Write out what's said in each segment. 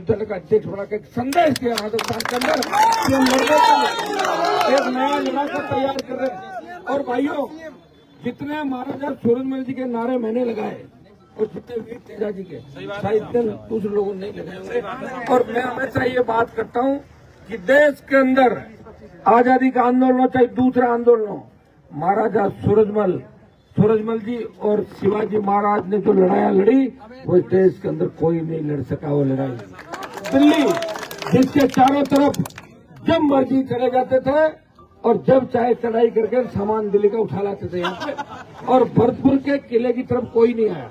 दल का अध्यक्ष बना के एक संदेश दिया राजस्थान के अंदर कि हम लड़ने के लिए एक नया इलाका तैयार कर रहे हैं। और भाइयों, जितने महाराजा सूरजमल जी के नारे मैंने लगाए और जितने वीर तेजा जी के शायद दूसरे लोगों ने नहीं लगाए होंगे। और मैं हमेशा ये बात करता हूँ कि देश के अंदर आजादी का आंदोलन हो चाहे दूसरा आंदोलन हो, महाराजा सूरजमल जी और शिवाजी महाराज ने जो लड़ाइयां लड़ी वो इस देश के अंदर कोई नहीं लड़ सका। वो लड़ाई दिल्ली जिसके चारों तरफ जब मर्जी चले जाते थे और जब चाहे चढ़ाई करके सामान दिल्ली का उठा लाते थे यहाँ पे, और भरतपुर के किले की तरफ कोई नहीं आया।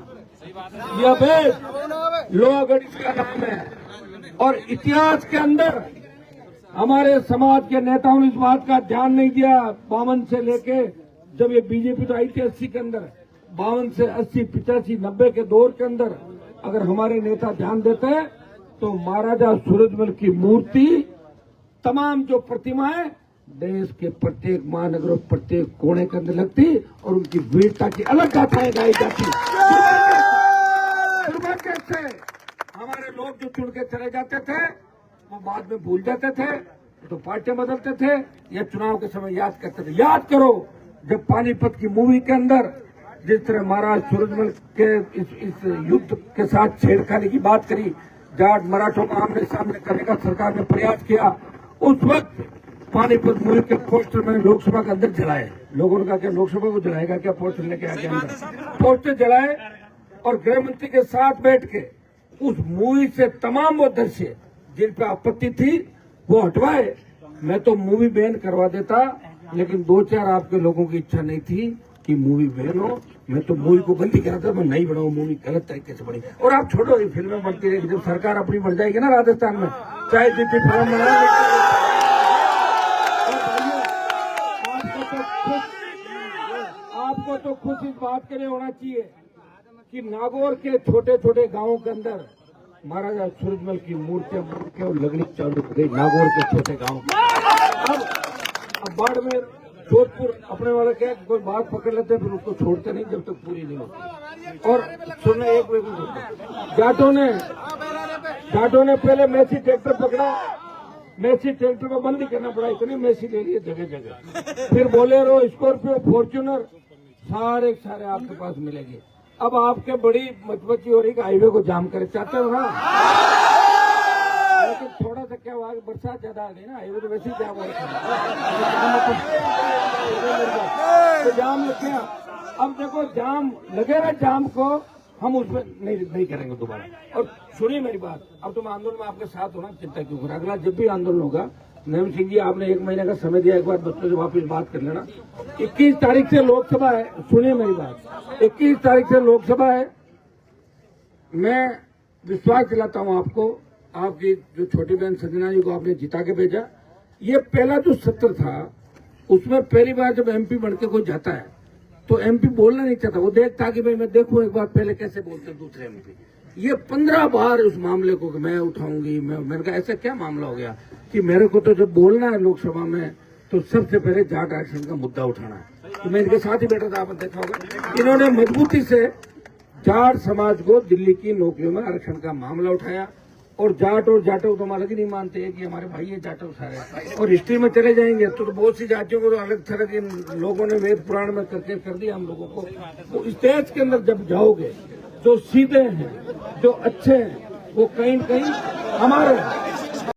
यह भेद लोहागढ़ का नाम है। और इतिहास के अंदर हमारे समाज के नेताओं ने इस बात का ध्यान नहीं दिया। 52 से लेके जब ये बीजेपी तो आई थी 80 के अंदर, 52 से 80, 85, 90 के दौर के अंदर अगर हमारे नेता ध्यान देते हैं तो महाराजा सूरजमल की मूर्ति, तमाम जो प्रतिमाएं देश के प्रत्येक महानगरों, प्रत्येक कोने के अंदर लगती और उनकी वीरता की अलग गाथाएं गाई जाती। दुर्भाग्य से हमारे लोग जो चुन के चले जाते थे वो बाद में भूल जाते थे, तो पार्टियां बदलते थे या चुनाव के समय याद करते थे। याद करो जब पानीपत की मूवी के अंदर जिस तरह महाराज सूरजमल के इस युद्ध के साथ छेड़खानी की बात करी, जाट मराठों को आमने सामने करने का सरकार ने प्रयास किया, उस वक्त पानीपत मूवी के पोस्टर मैंने लोकसभा के अंदर जलाए। लोगों ने कहा क्या लोकसभा को जलाएगा क्या, पोस्टर लेके आके अंदर पोस्टर जलाए और गृह मंत्री के साथ बैठ के उस मूवी से तमाम वो दृश्य जिन पे आपत्ति थी वो हटवाए। मैं तो मूवी बैन करवा देता, लेकिन 2-4 आपके लोगों की इच्छा नहीं थी कि मूवी बैन हो। मैं तो मूवी को बंदी करा था, मैं नहीं बनाऊं मूवी, गलत तरीके से बनी। और आप छोड़ो, ये फिल्में बनती रहेगी, जब सरकार अपनी बन जाएगी ना राजस्थान में, चाहे जितनी फिल्म बनाए। आपको तो खुश इस बात के लिए होना चाहिए कि नागौर के छोटे छोटे गांवों के अंदर महाराजा सूरजमल की मूर्तियां बन के और लगनी चालू हो गई नागौर के छोटे गांव। अब बाड़मेर, जोधपुर अपने वाले क्या कोई बात पकड़ लेते हैं फिर उसको छोड़ते नहीं जब तक पूरी नहीं होती। और सुनने एक जाटों ने पहले मैसी ट्रैक्टर पकड़ा, मैसी ट्रैक्टर को बंद ही करना पड़ा, इतनी मैसी ले लिए जगह जगह। फिर बोलेरो, स्कॉर्पियो, फॉर्च्यूनर सारे आपके पास मिलेंगे। अब आपके बड़ी मचमची हो रही कि हाईवे को जाम करे, चाहते हो ना, लेकिन थोड़ा सा क्या हुआ, बरसात ज्यादा आ गई ना, हाईवे तो वैसे ही जाम हो तो जाम लग गया। अब देखो जाम लगे ना, जाम को हम उसमें नहीं करेंगे दोबारा। और सुनिए मेरी बात, अब तुम आंदोलन में आपके साथ होना, चिंता क्यों करें। अगला जब भी आंदोलन होगा, नैम सिंह जी आपने 1 महीने का समय दिया, एक बार बच्चों से वापस बात कर लेना। 21 तारीख से लोकसभा है, सुनिए मेरी बात, 21 तारीख से लोकसभा है। मैं विश्वास दिलाता हूं आपको, आपकी जो छोटी बहन संजना जी को आपने जिता के भेजा, ये पहला जो सत्र था उसमें पहली बार जब एमपी बनके कोई जाता है तो एमपी बोलना नहीं चाहता, वो देखता कि भाई मैं देखूं एक बार पहले कैसे बोलते दूसरे एमपी। ये 15 बार उस मामले को मैं उठाऊंगी, मैंने कहा ऐसा क्या मामला हो गया कि मेरे को तो जब बोलना है लोकसभा में तो सबसे पहले जाट आरक्षण का मुद्दा उठाना है। तो मैं इनके साथ ही बैठा था, आपने देखा होगा, इन्होंने मजबूती से जाट समाज को दिल्ली की नौकरियों में आरक्षण का मामला उठाया। और जाट और जाटव तो हम अलग ही नहीं मानते हैं कि हमारे भाई है जाटव सारे। और हिस्ट्री में चले जाएंगे तो बहुत सी जातियों को तो अलग तरह के लोगों ने वेद पुराण में करके कर दिया हम लोगों को। तो इस देश के अंदर जब जाओगे, जो सीधे हैं, जो अच्छे हैं, वो कहीं न कहीं हमारे